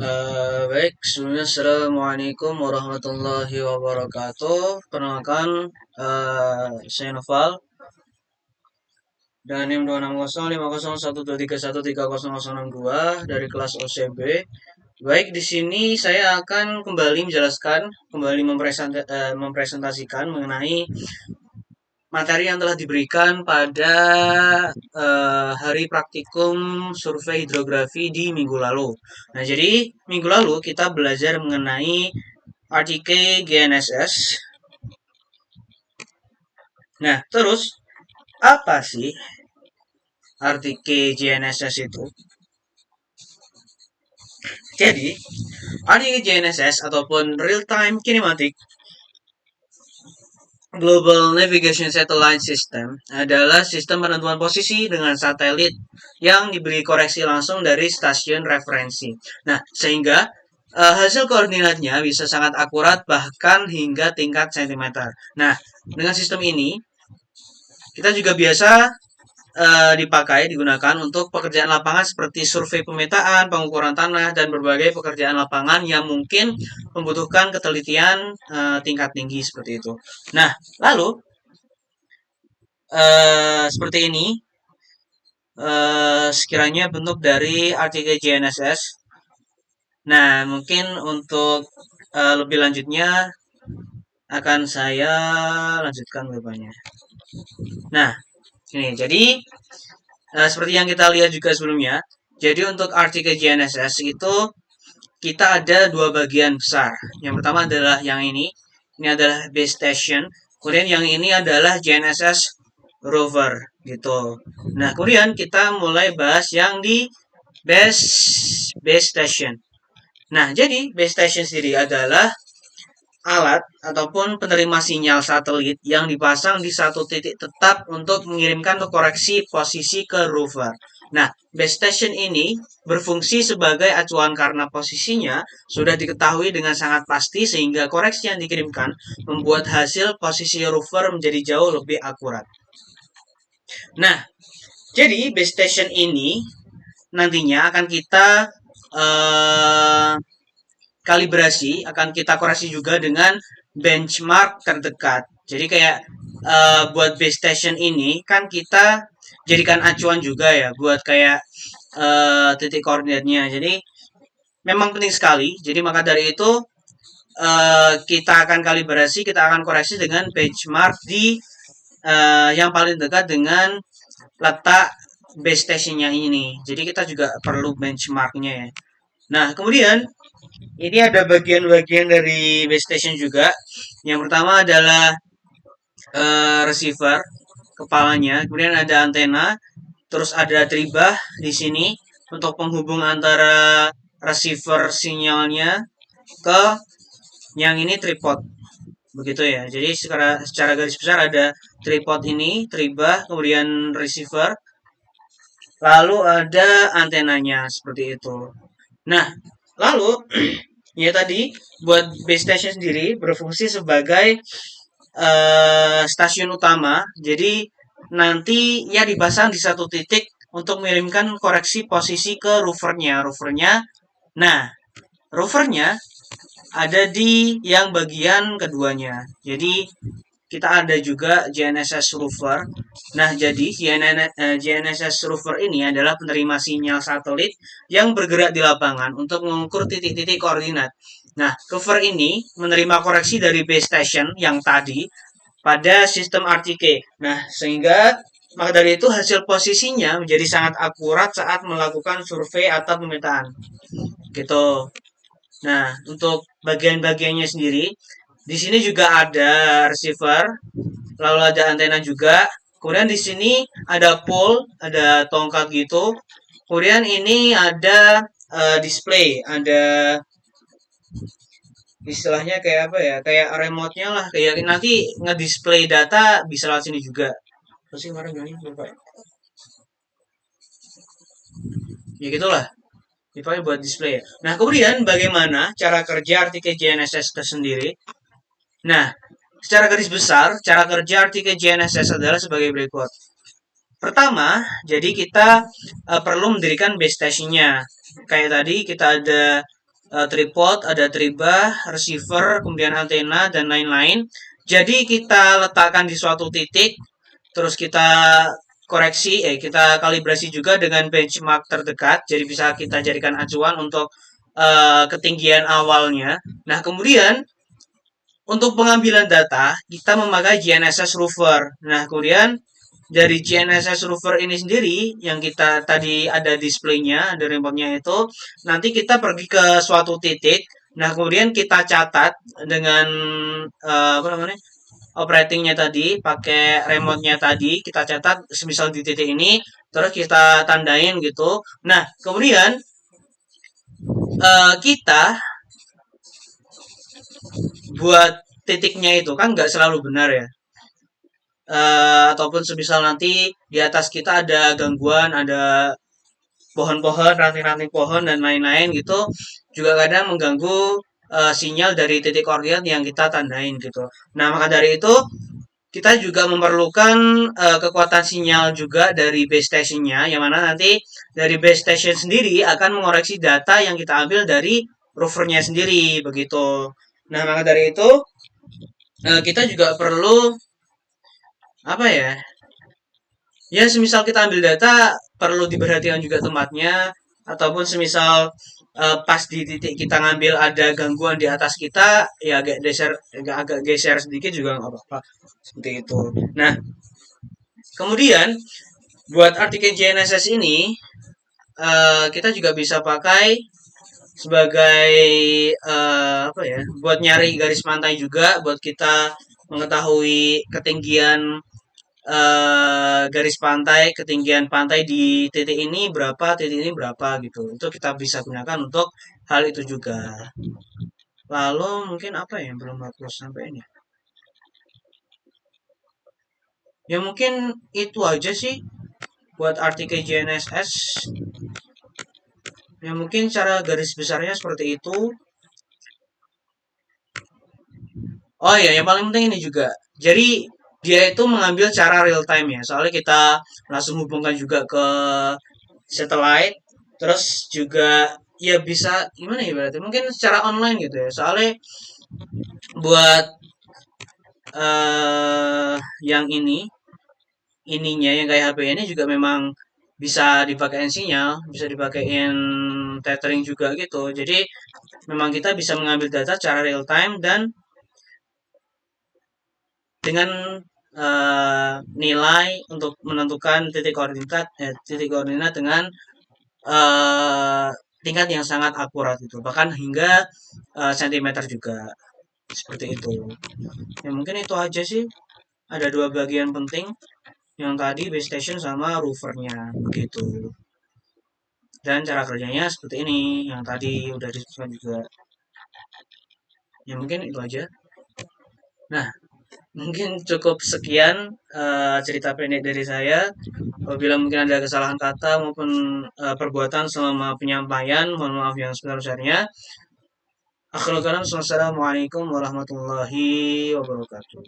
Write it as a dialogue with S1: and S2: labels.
S1: Baik, sebelumnya Assalamualaikum warahmatullahi wabarakatuh. Perkenalkan, saya Noval dan NIM 260501123130062 dari kelas OCB. Baik, di sini saya akan kembali menjelaskan, mempresentasikan mengenai materi yang telah diberikan pada hari praktikum survei hidrografi di minggu lalu. Nah, jadi minggu lalu kita belajar mengenai RTK GNSS. Nah, terus apa sih RTK GNSS itu? Jadi, RTK GNSS ataupun Real Time Kinematic Global Navigation Satellite System adalah sistem penentuan posisi dengan satelit yang diberi koreksi langsung dari stasiun referensi. Nah, sehingga hasil koordinatnya bisa sangat akurat bahkan hingga tingkat sentimeter. Nah, dengan sistem ini kita juga biasa digunakan untuk pekerjaan lapangan seperti survei pemetaan, pengukuran tanah, dan berbagai pekerjaan lapangan yang mungkin membutuhkan ketelitian tingkat tinggi seperti itu. Nah, lalu seperti ini sekiranya bentuk dari RTK GNSS. Nah, mungkin untuk lebih lanjutnya akan saya lanjutkan bebannya. Nah, ini jadi seperti yang kita lihat juga sebelumnya. Jadi untuk RTK GNSS itu kita ada dua bagian besar. Yang pertama adalah yang ini. Ini adalah base station. Kemudian yang ini adalah GNSS rover gitu. Nah, kemudian kita mulai bahas yang di base station. Nah, jadi base station sendiri adalah alat ataupun penerima sinyal satelit yang dipasang di satu titik tetap untuk mengirimkan koreksi posisi ke rover. Nah, base station ini berfungsi sebagai acuan karena posisinya sudah diketahui dengan sangat pasti sehingga koreksi yang dikirimkan membuat hasil posisi rover menjadi jauh lebih akurat. Nah, jadi base station ini nantinya akan kita kalibrasi, akan kita koreksi juga dengan benchmark terdekat. Jadi kayak buat base station ini kan kita jadikan acuan juga ya buat kayak titik koordinatnya. Jadi memang penting sekali. Jadi maka dari itu kita akan kalibrasi, kita akan koreksi dengan benchmark di yang paling dekat dengan letak base stationnya ini. Jadi kita juga perlu benchmarknya ya. Nah, kemudian ini ada bagian-bagian dari base station juga. Yang pertama adalah receiver kepalanya, kemudian ada antena, terus ada tribah di sini untuk penghubung antara receiver sinyalnya ke yang ini tripod. Begitu ya. Jadi secara garis besar ada tripod ini, tribah, kemudian receiver, lalu ada antenanya seperti itu. Nah, lalu ya tadi buat base station sendiri berfungsi sebagai stasiun utama. Jadi nanti ya dipasang di satu titik untuk mengirimkan koreksi posisi ke rovernya. Nah, rovernya ada di yang bagian keduanya. Jadi kita ada juga GNSS rover. Nah, jadi GNSS rover ini adalah penerima sinyal satelit yang bergerak di lapangan untuk mengukur titik-titik koordinat. Nah, rover ini menerima koreksi dari base station yang tadi pada sistem RTK. Nah, sehingga maka dari itu hasil posisinya menjadi sangat akurat saat melakukan survei atau pemetaan. Gitu. Nah, untuk bagian-bagiannya sendiri, di sini juga ada receiver, lalu ada antena juga. Kemudian di sini ada pole, ada tongkat gitu. Kemudian ini ada display, ada istilahnya kayak apa ya? Kayak remote-nya lah. Kayak nanti ngedisplay data bisa lewat sini juga. Terus sih kemarin gini lupa. Ya gitulah. Dipakai buat display ya. Nah, kemudian bagaimana cara kerja RTK GNSS itu sendiri? Nah, secara garis besar, cara kerja RTK GNSS adalah sebagai berikut. Pertama, jadi kita perlu mendirikan base stationnya. Kayak tadi kita ada tripod, ada tribah, receiver, kemudian antena dan lain-lain. Jadi kita letakkan di suatu titik, terus kita koreksi, kita kalibrasi juga dengan benchmark terdekat. Jadi bisa kita jadikan acuan untuk ketinggian awalnya. Nah, kemudian untuk pengambilan data, kita memakai GNSS Rover. Nah, kemudian dari GNSS Rover ini sendiri, yang kita tadi ada displaynya, ada remote-nya itu, nanti kita pergi ke suatu titik. Nah, kemudian kita catat dengan apa namanya, operatingnya tadi, pakai remote-nya tadi, kita catat semisal di titik ini, terus kita tandain gitu. Nah, kemudian kita buat titiknya itu kan nggak selalu benar ya. Ataupun semisal nanti di atas kita ada gangguan, ada pohon-pohon, ranting-ranting pohon dan lain-lain gitu, juga kadang mengganggu sinyal dari titik koordinat yang kita tandain gitu. Nah, maka dari itu kita juga memerlukan kekuatan sinyal juga dari base stationnya, yang mana nanti dari base station sendiri akan mengoreksi data yang kita ambil dari rovernya sendiri begitu. Nah, maka dari itu kita juga perlu apa ya? Ya, semisal kita ambil data perlu diperhatikan juga tempatnya, ataupun semisal pas di titik kita ngambil ada gangguan di atas kita, ya agak geser sedikit juga nggak apa-apa. Seperti itu. Nah, kemudian buat artikel GNSS ini kita juga bisa pakai sebagai apa ya? Buat nyari garis pantai juga, buat kita mengetahui ketinggian garis pantai, ketinggian pantai di titik ini berapa gitu. Itu kita bisa gunakan untuk hal itu juga. Lalu mungkin apa ya yang belum aku sampaikan ya? Ya mungkin itu aja sih buat artikel GNSS. Ya mungkin cara garis besarnya seperti itu. Oh iya, yang paling penting ini juga. Jadi dia itu mengambil cara real time ya. Soalnya kita langsung hubungkan juga ke satellite. Terus juga ya bisa gimana ya berarti? Mungkin secara online gitu ya. Soalnya buat yang ininya yang kayak HP ini juga memang bisa dipakein sinyal, bisa dipakein tethering juga gitu. Jadi memang kita bisa mengambil data secara real time dan dengan nilai untuk menentukan titik koordinat dengan uh, tingkat yang sangat akurat itu, bahkan hingga sentimeter juga seperti itu. Ya mungkin itu aja sih. Ada dua bagian penting yang tadi base station sama rovernya begitu. Dan cara kerjanya seperti ini yang tadi udah disebutkan juga. Ya mungkin itu aja. Nah, mungkin cukup sekian cerita pendek dari saya. Apabila mungkin ada kesalahan kata maupun perbuatan selama penyampaian, mohon maaf yang sebesar-besarnya. Akhirul kalam, wassalamualaikum warahmatullahi wabarakatuh.